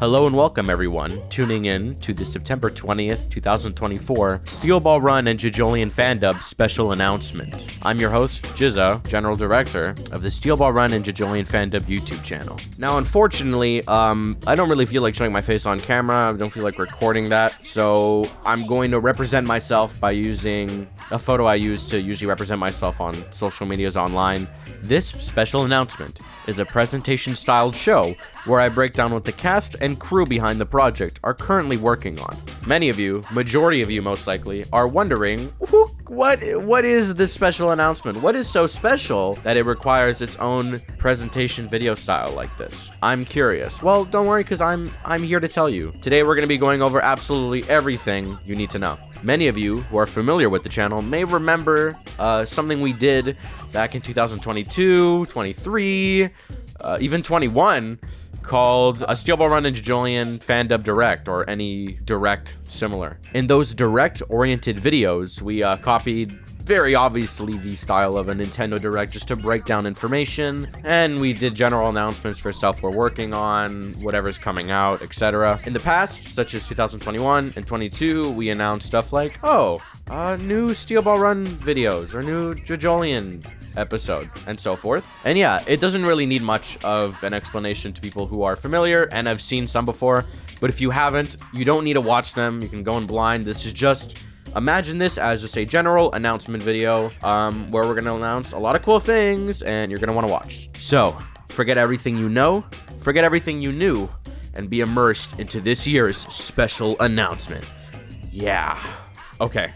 Hello and welcome everyone, tuning in to the September 20th, 2024 Steel Ball Run and JoJolion Fandub special announcement. I'm your host, Jizzo, General Director of the Steel Ball Run and JoJolion Fandub YouTube channel. Now, unfortunately, I don't really feel like showing my face on camera. I don't feel like recording that, so I'm going to represent myself by using a photo I use to usually represent myself on social medias online. This special announcement is a presentation-styled show where I break down what the cast and crew behind the project are currently working on. Many of you, majority of you most likely, are wondering, what is this special announcement? What is so special that it requires its own presentation video style like this? I'm curious. Well, don't worry, because I'm here to tell you. Today we're going to be going over absolutely everything you need to know. Many of you who are familiar with the channel may remember something we did back in 2022, 23, even 21, called a Steel Ball Run and JoJolion Fandub Direct, or any direct similar. In those direct-oriented videos, we copied very obviously the style of a Nintendo Direct just to break down information, and we did general announcements for stuff we're working on, whatever's coming out, etc. In the past, such as 2021 and 22, we announced stuff like, new Steel Ball Run videos, or new JoJolion episode, and so forth. And yeah, it doesn't really need much of an explanation to people who are familiar and have seen some before, but if you haven't, you don't need to watch them. You can go in blind. This is just, imagine this as just a general announcement video where we're gonna announce a lot of cool things and you're gonna want to watch. So forget everything you know, forget everything you knew, and be immersed into this year's special announcement. Yeah. Okay,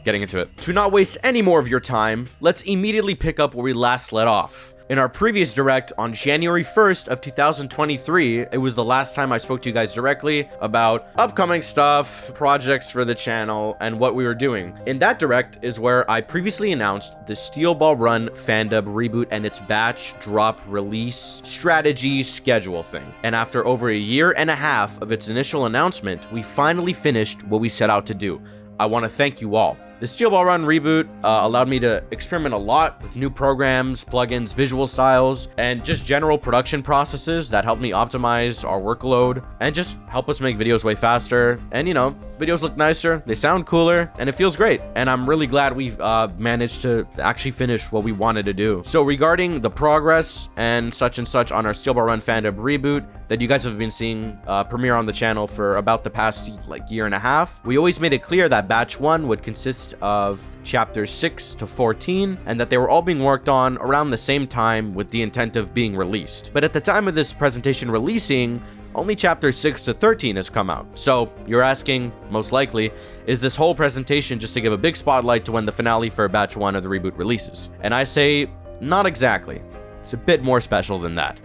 getting into it. To not waste any more of your time, let's immediately pick up where we last let off. In our previous direct on January 1st of 2023, it was the last time I spoke to you guys directly about upcoming stuff, projects for the channel, and what we were doing. In that direct is where I previously announced the Steel Ball Run Fandub reboot and its batch, drop, release, strategy, schedule thing. And after over a year and a half of its initial announcement, we finally finished what we set out to do. I want to thank you all. The Steel Ball Run reboot allowed me to experiment a lot with new programs, plugins, visual styles, and just general production processes that help me optimize our workload and just help us make videos way faster. And you know, videos look nicer, they sound cooler, and it feels great. And I'm really glad we've managed to actually finish what we wanted to do. So regarding the progress and such on our Steel Ball Run Fandub reboot that you guys have been seeing premiere on the channel for about the past year and a half, we always made it clear that batch 1 would consist of chapters 6 to 14, and that they were all being worked on around the same time with the intent of being released. But at the time of this presentation releasing, only chapters 6 to 13 has come out. So you're asking, most likely, is this whole presentation just to give a big spotlight to when the finale for batch 1 of the reboot releases? And I say, not exactly. It's a bit more special than that.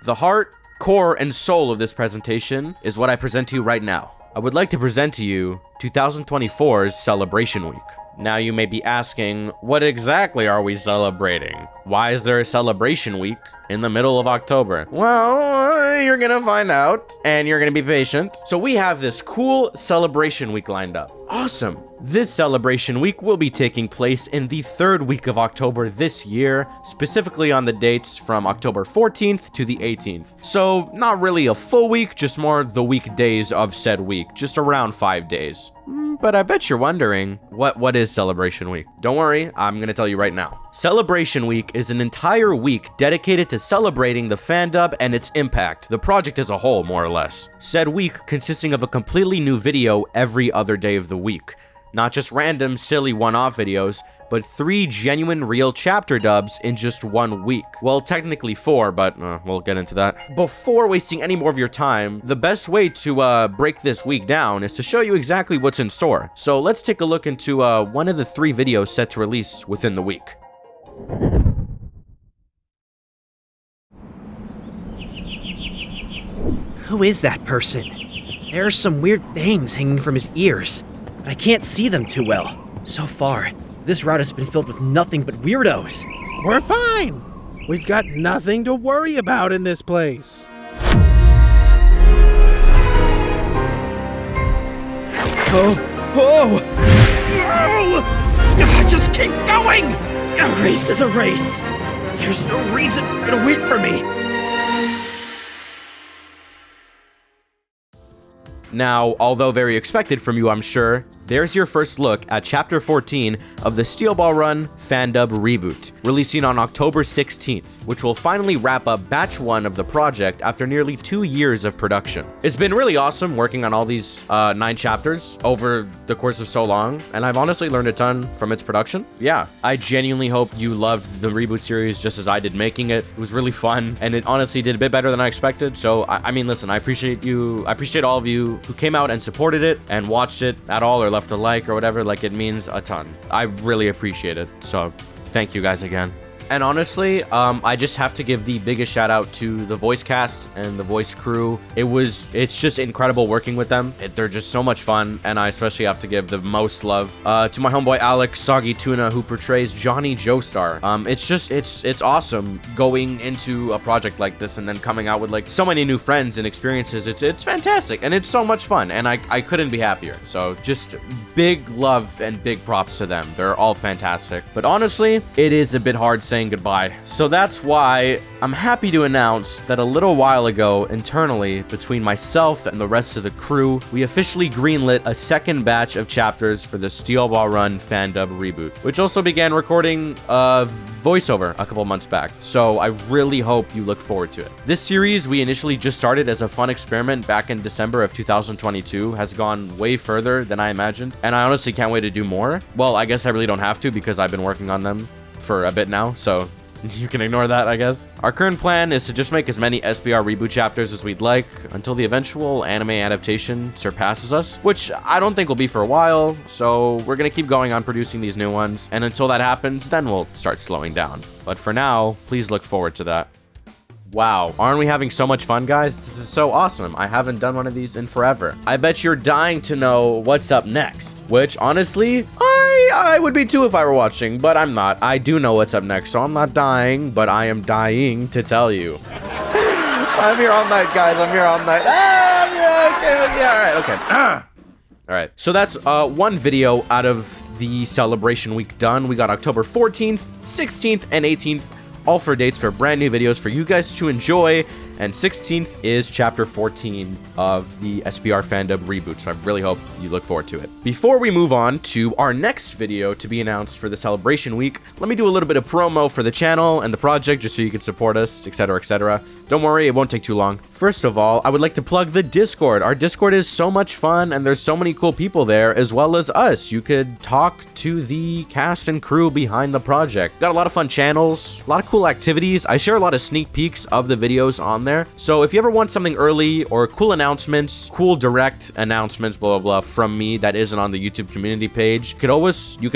The heart, core, and soul of this presentation is what I present to you right now. I would like to present to you 2024's Celebration Week. Now you may be asking, what exactly are we celebrating? Why is there a celebration week in the middle of October? Well, you're gonna find out, and you're gonna be patient. So we have this cool celebration week lined up. Awesome. This celebration week will be taking place in the 3rd week of October this year, specifically on the dates from October 14th to the 18th. So not really a full week, just more the weekdays of said week, just around 5 days. But I bet you're wondering, what is Celebration Week? Don't worry, I'm gonna tell you right now. Celebration Week is an entire week dedicated to celebrating the fandub and its impact, the project as a whole, more or less. Said week consisting of a completely new video every other day of the week. Not just random, silly one-off videos, but 3 genuine real chapter dubs in just 1 week. Well, technically 4, but we'll get into that. Before wasting any more of your time, the best way to break this week down is to show you exactly what's in store. So let's take a look into one of the 3 videos set to release within the week. Who is that person? There are some weird things hanging from his ears, but I can't see them too well. So far, this route has been filled with nothing but weirdos. We're fine. We've got nothing to worry about in this place. Oh! Just keep going! A race is a race. There's no reason for you to wait for me. Now, although very expected from you, I'm sure, there's your first look at Chapter 14 of the Steel Ball Run Fandub reboot, releasing on October 16th, which will finally wrap up Batch 1 of the project after nearly 2 years of production. It's been really awesome working on all these 9 chapters over the course of so long, and I've honestly learned a ton from its production. Yeah, I genuinely hope you loved the reboot series just as I did making it. It was really fun, and it honestly did a bit better than I expected. So, I mean, listen, I appreciate you. I appreciate all of you who came out and supported it and watched it at all or left a like or whatever. Like, it means a ton. I really appreciate it. So, thank you guys again. And honestly, I just have to give the biggest shout out to the voice cast and the voice crew. It's just incredible working with them. They're just so much fun, and I especially have to give the most love to my homeboy Alex Soggy Tuna, who portrays Johnny Joestar. It's awesome going into a project like this and then coming out with like so many new friends and experiences. It's fantastic, and it's so much fun, and I couldn't be happier. So just big love and big props to them. They're all fantastic. But honestly, it is a bit hard saying goodbye. So that's why I'm happy to announce that a little while ago, internally, between myself and the rest of the crew, we officially greenlit a second batch of chapters for the Steel Ball Run Fandub reboot, which also began recording voiceover a couple months back. So I really hope you look forward to it. This series we initially just started as a fun experiment back in December of 2022 has gone way further than I imagined, and I honestly can't wait to do more. Well, I guess I really don't have to because I've been working on them for a bit now, so you can ignore that, I guess. Our current plan is to just make as many SBR reboot chapters as we'd like until the eventual anime adaptation surpasses us, which I don't think will be for a while, so we're gonna keep going on producing these new ones, and until that happens, then we'll start slowing down. But for now, please look forward to that. Wow, aren't we having so much fun, guys? This is so awesome. I haven't done one of these in forever. I bet you're dying to know what's up next, which honestly, I would be too if I were watching, but I'm not. I do know what's up next, so I'm not dying, but I am dying to tell you. I'm here all night, guys. I'm here all night. Okay. All right, so that's one video out of the celebration week done. We got October 14th, 16th, and 18th, all for dates for brand new videos for you guys to enjoy. And 16th is chapter 14 of the SBR Fandub reboot, so I really hope you look forward to it. Before we move on to our next video to be announced for the celebration week, let me do a little bit of promo for the channel and the project just so you can support us, etc, etc. Don't worry, it won't take too long. First of all, I would like to plug the Discord. Our Discord is so much fun, and there's so many cool people there, as well as us. You could talk to the cast and crew behind the project. Got a lot of fun channels, a lot of cool activities. I share a lot of sneak peeks of the videos on there. So if you ever want something early or cool announcements, cool direct announcements, blah, blah, blah, from me that isn't on the YouTube community page, you could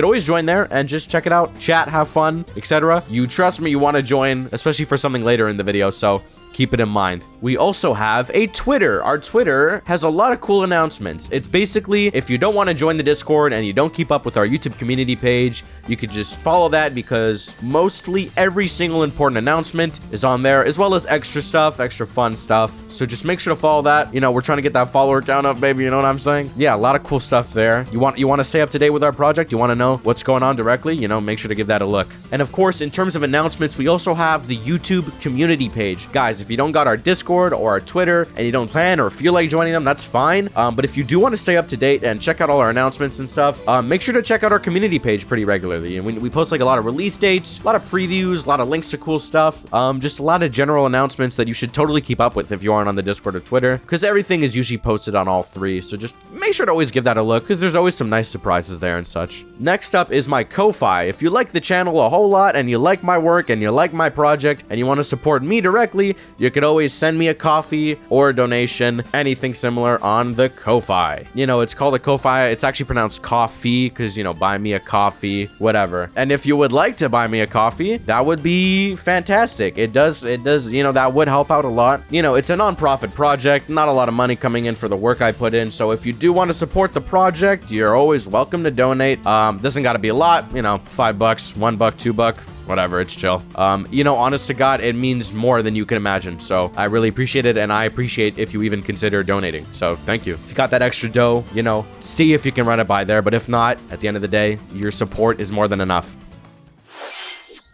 always join there and just check it out, chat, have fun, etc. You trust me, you want to join, especially for something later in the video, so keep it in mind. We also have a Twitter. Our Twitter has a lot of cool announcements. It's basically, if you don't want to join the Discord and you don't keep up with our YouTube community page, you could just follow that because mostly every single important announcement is on there, as well as extra stuff, extra fun stuff. So just make sure to follow that. You know, we're trying to get that follower count up, baby. You know what I'm saying? Yeah, a lot of cool stuff there. You want to stay up to date with our project? You want to know what's going on directly? You know, make sure to give that a look. And of course, in terms of announcements, we also have the YouTube community page. Guys, if you don't got our Discord or our Twitter and you don't plan or feel like joining them, that's fine. But if you do want to stay up to date and check out all our announcements and stuff, make sure to check out our community page pretty regularly. And we post like a lot of release dates, a lot of previews, a lot of links to cool stuff, just a lot of general announcements that you should totally keep up with if you aren't on the Discord or Twitter, because everything is usually posted on all three. So just make sure to always give that a look, because there's always some nice surprises there and such. Next up is my Ko-Fi. If you like the channel a whole lot and you like my work and you like my project and you want to support me directly, you could always send me a coffee or a donation, anything similar on the Ko-Fi. You know, it's called a Ko-Fi. It's actually pronounced coffee because, you know, buy me a coffee, whatever. And if you would like to buy me a coffee, that would be fantastic. It does, you know, that would help out a lot. You know, it's a non-profit project, not a lot of money coming in for the work I put in. So if you do want to support the project, you're always welcome to donate. Doesn't got to be a lot, you know, $5, $1, $2, whatever, it's chill. You know, honest to God, it means more than you can imagine. So I really appreciate it, and I appreciate if you even consider donating. So thank you. If you got that extra dough, you know, see if you can run it by there. But if not, at the end of the day, your support is more than enough.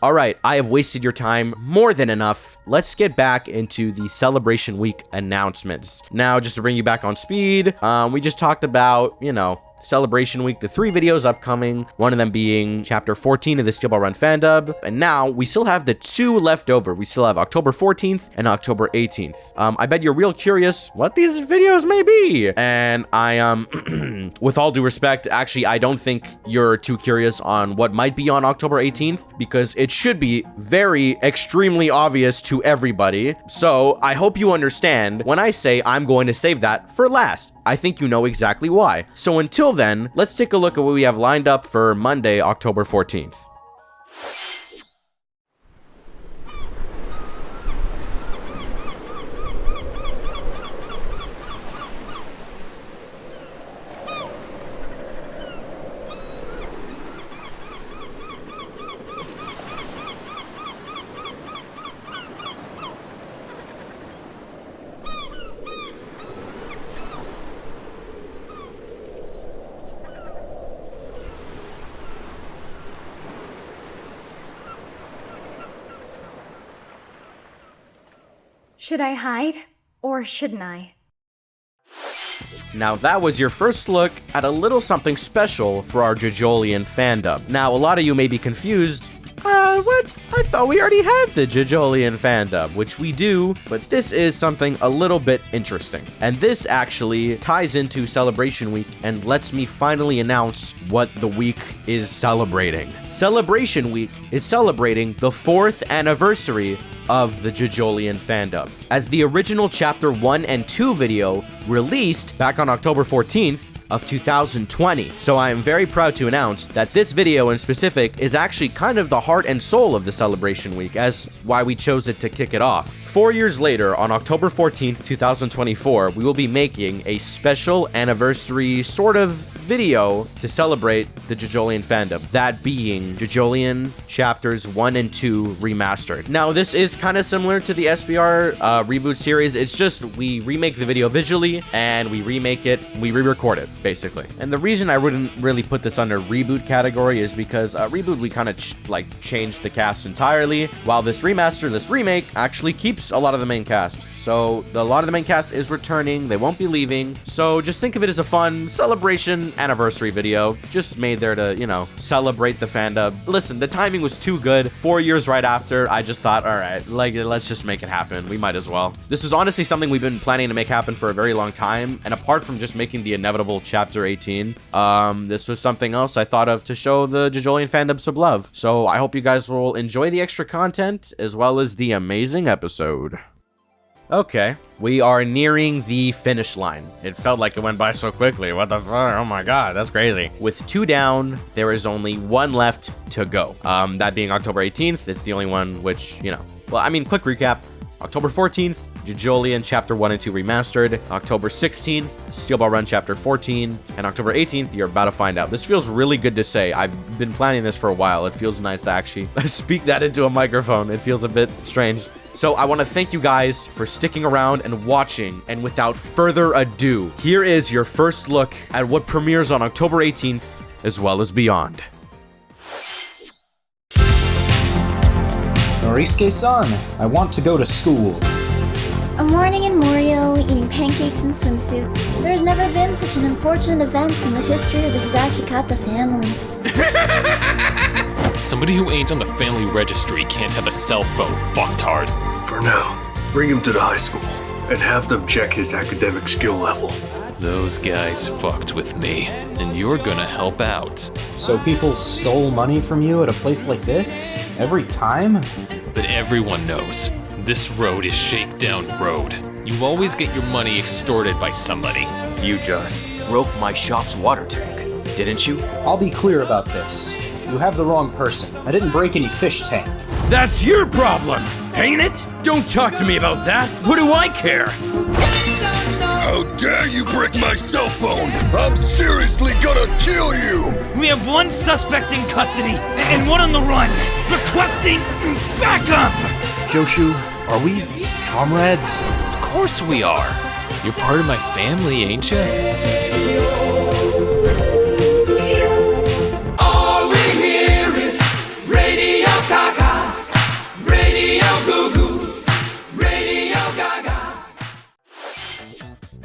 All right, I have wasted your time more than enough. Let's get back into the Celebration Week announcements. Now, just to bring you back on speed, we just talked about, Celebration Week, the 3 videos upcoming, one of them being Chapter 14 of the Steel Ball Run Fandub, and now we still have the 2 left over. We still have October 14th and October 18th. I bet you're real curious what these videos may be, and I, with all due respect, actually, I don't think you're too curious on what might be on October 18th, because it should be very extremely obvious to everybody, so I hope you understand when I say I'm going to save that for last. I think you know exactly why. So until then, let's take a look at what we have lined up for Monday, October 14th. Should I hide, or shouldn't I? Now that was your first look at a little something special for our JoJolion Fandub. Now a lot of you may be confused. What? I thought we already had the JoJolion Fandub, which we do, but this is something a little bit interesting. And this actually ties into Celebration Week and lets me finally announce what the week is celebrating. Celebration Week is celebrating the 4th anniversary of the JoJolion Fandub, as the original Chapter 1 and 2 video released back on October 14th of 2020. So I am very proud to announce that this video in specific is actually kind of the heart and soul of the Celebration Week, as why we chose it to kick it off. 4 years later, on October 14th, 2024, we will be making a special anniversary sort of video to celebrate the JoJolion Fandub, that being JoJolion Chapters 1 and 2 Remastered. Now, this is kind of similar to the SBR reboot series. It's just we remake the video visually, and we remake it, we re-record it, basically. And the reason I wouldn't really put this under reboot category is because reboot, we kind of changed the cast entirely, while this remaster, this remake, actually keeps a lot of the main cast. So a lot of the main cast is returning. They won't be leaving. So just think of it as a fun celebration anniversary video, just made there to, celebrate the fandub. Listen, the timing was too good. 4 years right after, I just thought, all right, let's just make it happen. We might as well. This is honestly something we've been planning to make happen for a very long time. And apart from just making the inevitable Chapter 18, this was something else I thought of to show the JoJolion Fandub some love. So I hope you guys will enjoy the extra content as well as the amazing episode. Okay, we are nearing the finish line. It felt like it went by so quickly. What the fuck? Oh my god, that's crazy. With 2 down, there is only 1 left to go. That being October 18th, it's the only one which, quick recap. October 14th, JoJolion Chapter 1 and 2 Remastered. October 16th, Steel Ball Run Chapter 14. And October 18th, you're about to find out. This feels really good to say. I've been planning this for a while. It feels nice to actually speak that into a microphone. It feels a bit strange. So I want to thank you guys for sticking around and watching, and without further ado, here is your first look at what premieres on October 18th, as well as beyond. Norisuke-san, I want to go to school. A morning in Morio, eating pancakes in swimsuits. There's never been such an unfortunate event in the history of the Higashikata family. Somebody who ain't on the family registry can't have a cell phone, fucktard. For now, bring him to the high school and have them check his academic skill level. Those guys fucked with me, and you're gonna help out. So people stole money from you at a place like this? Every time? But everyone knows, this road is Shakedown Road. You always get your money extorted by somebody. You just broke my shop's water tank, didn't you? I'll be clear about this. You have the wrong person. I didn't break any fish tank. That's your problem, ain't it? Don't talk to me about that. What do I care? How dare you break my cell phone? I'm seriously gonna kill you! We have 1 suspect in custody and 1 on the run, requesting backup! Joshu, are we comrades? Of course we are. You're part of my family, ain't ya? All we hear is Radio Gaga.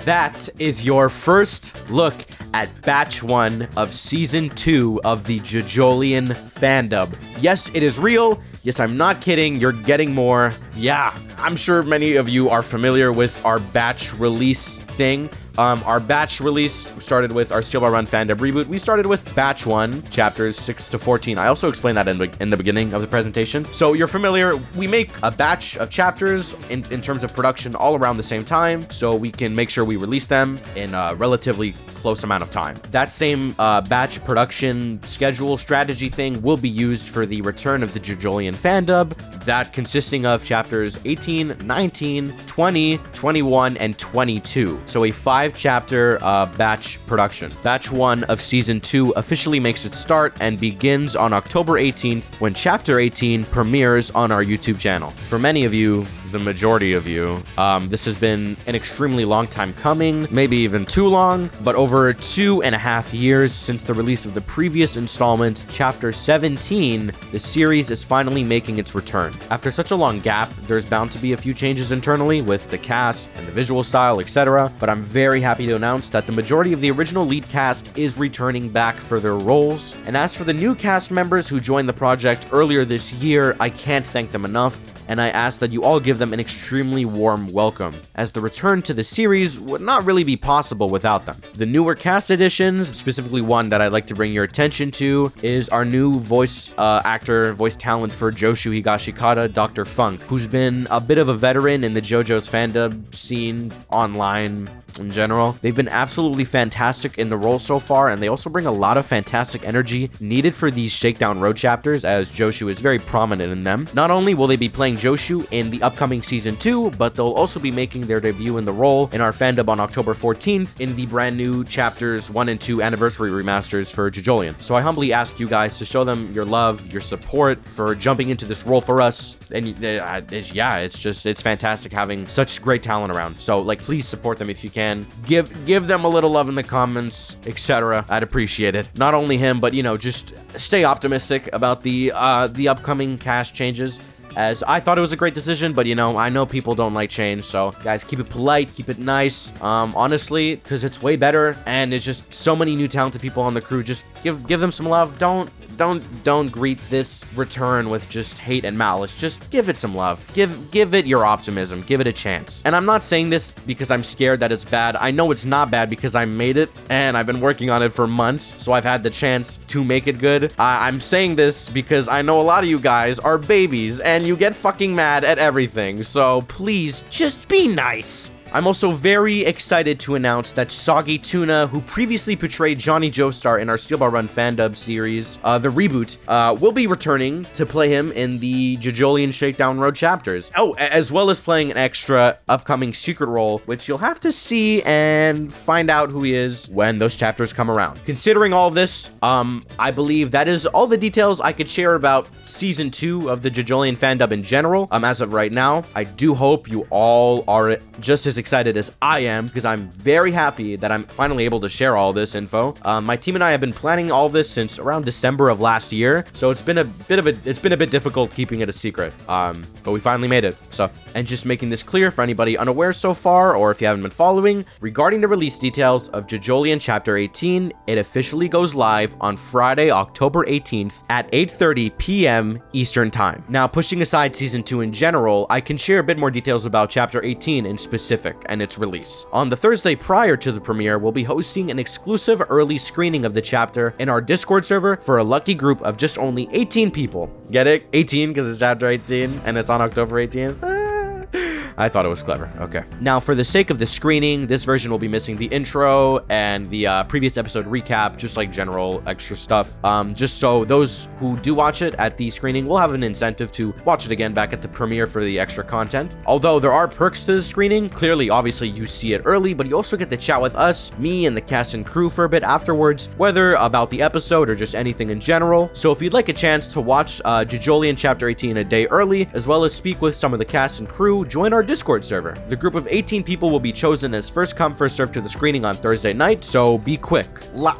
That is your first look at Batch 1 of Season 2 of the JoJolion Fandub. Yes, it is real. Yes, I'm not kidding. You're getting more. Yeah, I'm sure many of you are familiar with our batch release thing. Our batch release started with our Steel Ball Run Fandub reboot. We started with Batch 1, chapters 6 to 14. I also explained that in the beginning of the presentation. So you're familiar, we make a batch of chapters in terms of production all around the same time, so we can make sure we release them in a relatively close amount of time. That same batch production schedule strategy thing will be used for the return of the JoJolion Fandub, that consisting of chapters 18, 19, 20, 21, and 22. So a 5-chapter batch production. Batch 1 of Season 2 officially makes its start and begins on October 18th when Chapter 18 premieres on our YouTube channel. For many of you, the majority of you, this has been an extremely long time coming, maybe even too long, but over 2.5 years since the release of the previous installment, Chapter 17, the series is finally making its return. After such a long gap, there's bound to be a few changes internally with the cast and the visual style, etc., but I'm very happy to announce that the majority of the original lead cast is returning back for their roles. And as for the new cast members who joined the project earlier this year, I can't thank them enough, and I ask that you all give them an extremely warm welcome, as the return to the series would not really be possible without them. The newer cast additions, specifically one that I'd like to bring your attention to, is our new voice talent for Joshu Higashikata, Dr. Funk, who's been a bit of a veteran in the JoJo's Fandub scene online in general. They've been absolutely fantastic in the role so far, and they also bring a lot of fantastic energy needed for these Shakedown Road chapters, as Joshu is very prominent in them. Not only will they be playing Joshu in the upcoming Season 2, but they'll also be making their debut in the role in our fandub on October 14th in the brand new Chapters 1 and 2 anniversary remasters for JoJolion. So I humbly ask you guys to show them your love, your support for jumping into this role for us. And it's fantastic having such great talent around. So please support them if you can. Give them a little love in the comments, etc. I'd appreciate it. Not only him, but just stay optimistic about the upcoming cast changes, as I thought it was a great decision, but I know people don't like change, so guys, keep it polite, keep it nice, honestly, because it's way better, and it's just so many new talented people on the crew. Just give them some love. Don't greet this return with just hate and malice. Just give it some love. Give it your optimism. Give it a chance. And I'm not saying this because I'm scared that it's bad. I know it's not bad because I made it, and I've been working on it for months, so I've had the chance to make it good. I'm saying this because I know a lot of you guys are babies, and you get fucking mad at everything, so please just be nice. I'm also very excited to announce that Soggy Tuna, who previously portrayed Johnny Joestar in our Steel Ball Run Fandub series, the reboot, will be returning to play him in the JoJolion Shakedown Road chapters. Oh, as well as playing an extra upcoming secret role, which you'll have to see and find out who he is when those chapters come around. Considering all of this, I believe that is all the details I could share about Season 2 of the JoJolion Fandub in general. As of right now, I do hope you all are just as excited as I am, because I'm very happy that I'm finally able to share all this info. My team and I have been planning all this since around December of last year, so it's been a bit difficult keeping it a secret, but we finally made it. So, and just making this clear for anybody unaware so far, or if you haven't been following, regarding the release details of JoJolion Chapter 18, it officially goes live on Friday, October 18th at 8:30 p.m. Eastern Time. Now, pushing aside Season 2 in general, I can share a bit more details about Chapter 18 in specific and its release. On the Thursday prior to the premiere, we'll be hosting an exclusive early screening of the chapter in our Discord server for a lucky group of just only 18 people. Get it? 18 because it's Chapter 18 and it's on October 18th. I thought it was clever. Okay. Now, for the sake of the screening, this version will be missing the intro and the previous episode recap, just like general extra stuff. Just so those who do watch it at the screening will have an incentive to watch it again back at the premiere for the extra content. Although there are perks to the screening, clearly, obviously, you see it early, but you also get to chat with us, me, and the cast and crew for a bit afterwards, whether about the episode or just anything in general. So if you'd like a chance to watch JoJolion Chapter 18 a day early, as well as speak with some of the cast and crew, join our Discord server. The group of 18 people will be chosen as first come, first served to the screening on Thursday night, so be quick.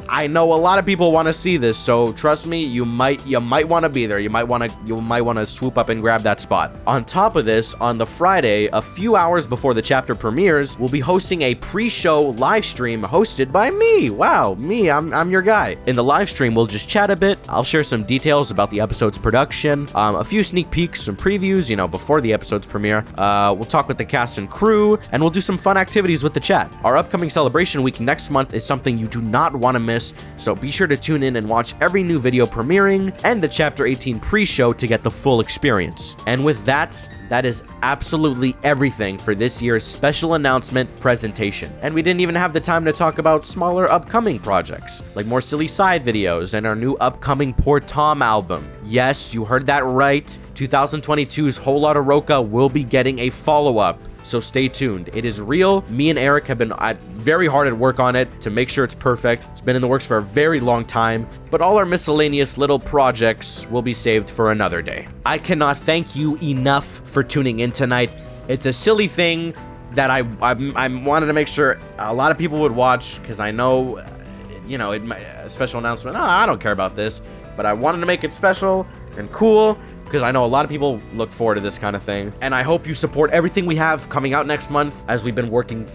I know a lot of people want to see this, so trust me, you might want to be there. You might want to swoop up and grab that spot. On top of this, on the Friday, a few hours before the chapter premieres, we'll be hosting a pre-show live stream hosted by me. Wow, me, I'm your guy. In the live stream, we'll just chat a bit. I'll share some details about the episode's production, a few sneak peeks, some previews, before the episode's premiere. We'll talk with the cast and crew, and we'll do some fun activities with the chat. Our upcoming celebration week next month is something you do not want to miss, so be sure to tune in and watch every new video premiering and the Chapter 18 pre-show to get the full experience. And with that is absolutely everything for this year's special announcement presentation. And we didn't even have the time to talk about smaller upcoming projects, like more silly side videos and our new upcoming Poor Tom album. Yes, you heard that right. 2022's Whole Lotta Roca will be getting a follow-up. So stay tuned. It is real. Me and Eric have been very hard at work on it to make sure it's perfect. It's been in the works for a very long time, but all our miscellaneous little projects will be saved for another day. I cannot thank you enough for tuning in tonight. It's a silly thing that I wanted to make sure a lot of people would watch, because I know, a special announcement, I don't care about this, but I wanted to make it special and cool, because I know a lot of people look forward to this kind of thing. And I hope you support everything we have coming out next month, as we've been working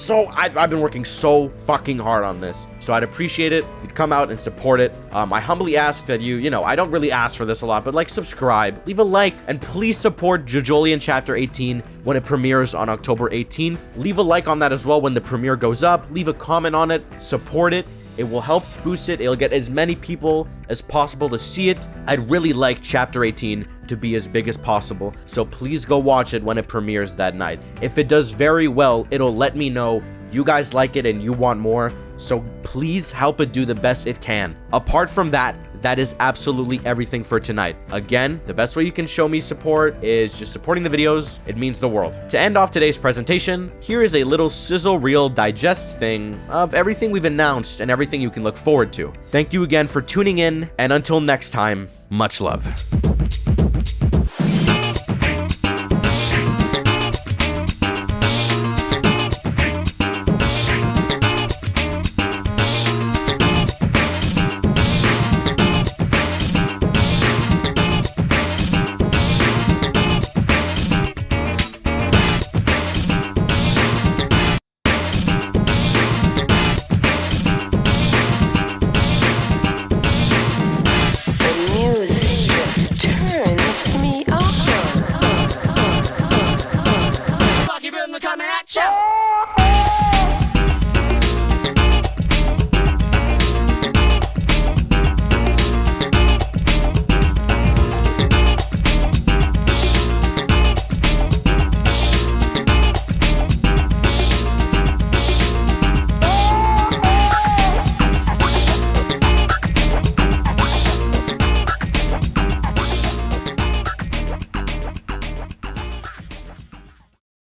I've been working so fucking hard on this. So I'd appreciate it if you'd come out and support it. I humbly ask that I don't really ask for this a lot, but subscribe, leave a like, and please support JoJolion Chapter 18 when it premieres on October 18th. Leave a like on that as well when the premiere goes up. Leave a comment on it, support it. It will help boost it. It'll get as many people as possible to see it. I'd really like Chapter 18 to be as big as possible, so please go watch it when it premieres that night. If it does very well, it'll let me know you guys like it and you want more, so please help it do the best it can. Apart from that, that is absolutely everything for tonight. Again, the best way you can show me support is just supporting the videos. It means the world. To end off today's presentation, here is a little sizzle reel digest thing of everything we've announced and everything you can look forward to. Thank you again for tuning in, and until next time, much love.